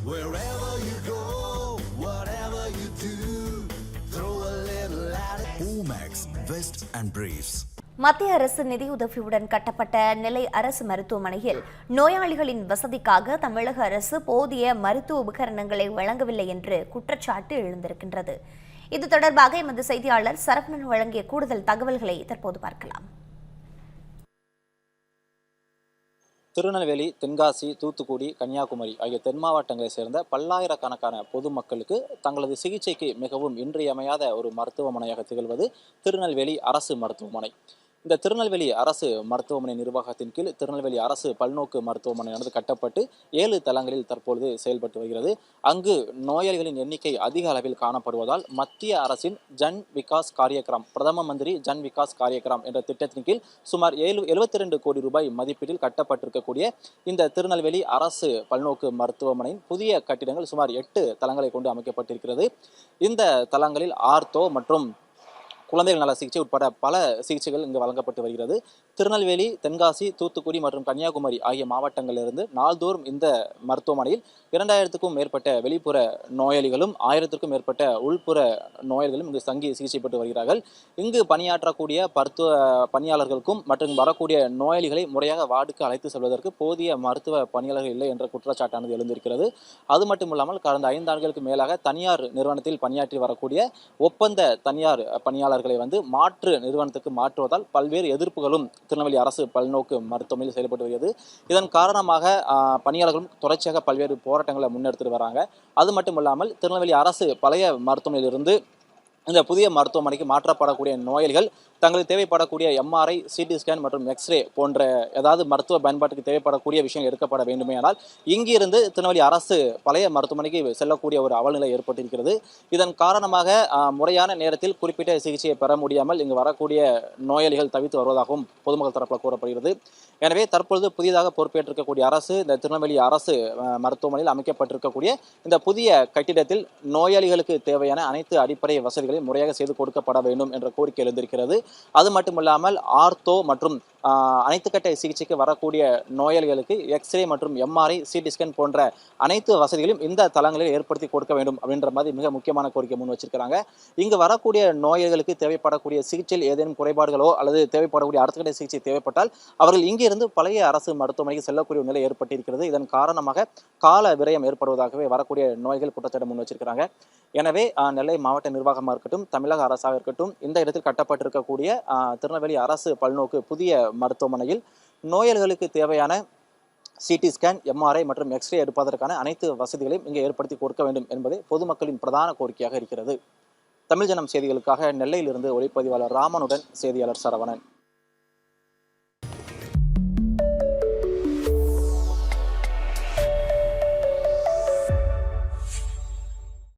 Wherever you go, whatever you do, throw a little at it. Omax, Vest and Briefs. மத்திய அரசு நிதியுதவியுடன் கட்டப்பட்ட நெல்லை அரசு மருத்துவமனையில் நோயாளிகளின் வசதிக்காக தமிழக அரசு போதிய மருத்துவ உபகரணங்களை வழங்கவில்லை என்று குற்றச்சாட்டு எழுந்திருக்கின்றது. இது தொடர்பாக எமது செய்தியாளர் சரவணன் வழங்கிய கூடுதல் தகவல்களை தற்போது பார்க்கலாம். திருநெல்வேலி, தென்காசி, தூத்துக்குடி, கன்னியாகுமரி ஆகிய தென் மாவட்டங்களை சேர்ந்த பல்லாயிரக்கணக்கான பொதுமக்களுக்கு தங்களது சிகிச்சைக்கு மிகவும் இன்றியமையாத ஒரு மருத்துவமனையாக திகழ்வது திருநெல்வேலி அரசு மருத்துவமனை. இந்த திருநெல்வேலி அரசு மருத்துவமனை நிர்வாகத்தின் கீழ் திருநெல்வேலி அரசு பல்நோக்கு மருத்துவமனையானது கட்டப்பட்டு 7 தளங்களில் தற்பொழுது செயல்பட்டு வருகிறது. அங்கு நோயாளிகளின் எண்ணிக்கை அதிக அளவில் காணப்படுவதால் மத்திய அரசின் ஜன் விகாஸ் காரியக்கிரம், பிரதம மந்திரி ஜன் விகாஸ் காரியக்கிரம் என்ற திட்டத்தின் கீழ் சுமார் 72 கோடி ரூபாய் மதிப்பீட்டில் கட்டப்பட்டிருக்கக்கூடிய இந்த திருநெல்வேலி அரசு பல்நோக்கு மருத்துவமனையின் புதிய கட்டிடங்கள் சுமார் 8 தளங்களை கொண்டு அமைக்கப்பட்டிருக்கிறது. இந்த தளங்களில் ஆர்த்தோ மற்றும் குழந்தைகள் நல சிகிச்சை உட்பட பல சிகிச்சைகள் இங்கு வழங்கப்பட்டு வருகிறது. திருநெல்வேலி, தென்காசி, தூத்துக்குடி மற்றும் கன்னியாகுமரி ஆகிய மாவட்டங்களிலிருந்து நாள்தோறும் இந்த மருத்துவமனையில் 2000க்கும் மேற்பட்ட வெளிப்புற நோயாளிகளும் 1000க்கும் மேற்பட்ட உள்புற நோயாளிகளும் இங்கு தங்கி சிகிச்சை பெற்று வருகிறார்கள். இங்கு பணியாற்றக்கூடிய மருத்துவ பணியாளர்களுக்கும் மற்றும் வரக்கூடிய நோயாளிகளை முறையாக வார்டுக்கு அழைத்து செல்வதற்கு போதிய மருத்துவ பணியாளர்கள் இல்லை என்ற குற்றச்சாட்டானது எழுந்திருக்கிறது. அது மட்டுமில்லாமல் கடந்த 5 ஆண்டுகளுக்கு மேலாக தனியார் நிறுவனத்தில் பணியாற்றி வரக்கூடிய ஒப்பந்த தனியார் பணியாளர்களை மாற்று நிறுவனத்துக்கு மாற்றுவதால் பல்வேறு எதிர்ப்புகளும் திருநெல்வேலி அரசு பல்நோக்கு மருத்துவமனையில் செயல்பட்டு வருகிறது. இதன் காரணமாக பணியாளர்களும் தொடர்ச்சியாக பல்வேறு போராட்டங்களை முன்னெடுத்துட்டு வராங்க. அது மட்டும் இல்லாமல் திருநெல்வேலி அரசு பழைய மருத்துவமனையிலிருந்து இந்த புதிய மருத்துவமனைக்கு மாற்றப்படக்கூடிய நோயாளிகள் தங்களுக்கு தேவைப்படக்கூடிய எம்ஆர்ஐ, சிடி ஸ்கேன் மற்றும் எக்ஸ்ரே போன்ற ஏதாவது மருத்துவ பயன்பாட்டுக்கு தேவைப்படக்கூடிய விஷயம் எடுக்கப்பட வேண்டுமே. ஆனால் இங்கிருந்து திருநெல்வேலி அரசு பழைய மருத்துவமனைக்கு செல்லக்கூடிய ஒரு அவல்நிலை ஏற்பட்டிருக்கிறது. இதன் காரணமாக முறையான நேரத்தில் குறிப்பிட்ட சிகிச்சையை பெற முடியாமல் இங்கு வரக்கூடிய நோயாளிகள் தவித்து வருவதாகவும் பொதுமக்கள் தரப்பில் கூறப்படுகிறது. எனவே தற்பொழுது புதிதாக பொறுப்பேற்றிருக்கக்கூடிய அரசு இந்த திருநெல்வேலி அரசு மருத்துவமனையில் அமைக்கப்பட்டிருக்கக்கூடிய இந்த புதிய கட்டிடத்தில் நோயாளிகளுக்கு தேவையான அனைத்து அடிப்படை வசதிகளையும் முறையாக செய்து கொடுக்கப்பட வேண்டும் என்ற கோரிக்கை எழுந்திருக்கிறது. அது மட்டுமில்லாமல் ஆர்த்தோ மற்றும் அனைத்து கட்ட சிகிச்சைக்கு வரக்கூடிய நோயாளிகளுக்கு எக்ஸ்ரே மற்றும் எம்ஆர்ஐ, சிடி ஸ்கேன் போன்ற அனைத்து வசதிகளையும் இந்த தளங்களில் ஏற்படுத்தி கொடுக்க வேண்டும் அப்படின்ற மாதிரி மிக முக்கியமான கோரிக்கை முன் வச்சிருக்கிறாங்க. இங்கு வரக்கூடிய நோயாளிகளுக்கு தேவைப்படக்கூடிய சிகிச்சையில் ஏதேனும் குறைபாடுகளோ அல்லது தேவைப்படக்கூடிய அடுத்த கட்ட சிகிச்சை தேவைப்பட்டால் அவர்கள் இங்கிருந்து பழைய அரசு மருத்துவமனைக்கு செல்லக்கூடிய நிலை ஏற்பட்டிருக்கிறது. இதன் காரணமாக கால விரயம் ஏற்படுவதாகவே வரக்கூடிய நோய்கள் குற்றச்சாட்டு முன் வச்சிருக்கிறாங்க. எனவே நெல்லை மாவட்ட நிர்வாகமாக இருக்கட்டும், தமிழக அரசாக இருக்கட்டும், இந்த இடத்தில் கட்டப்பட்டிருக்கக்கூடிய திருநெல்வேலி அரசு பல்நோக்கு புதிய மருத்துவமனையில் நோயாளிகளுக்கு தேவையான சிடி ஸ்கேன், எம்ஆர்ஐ மற்றும் எக்ஸ்ரே எடுப்பதற்கான அனைத்து வசதிகளையும் இங்கே ஏற்படுத்தி கொடுக்க வேண்டும் என்பதே பொதுமக்களின் பிரதான கோரிக்கையாக இருக்கிறது. தமிழ் ஜனம் செய்திகளுக்காக நெல்லையிலிருந்து ஒளிப்பதிவாளர் ராமனுடன் செய்தியாளர் சரவணன்.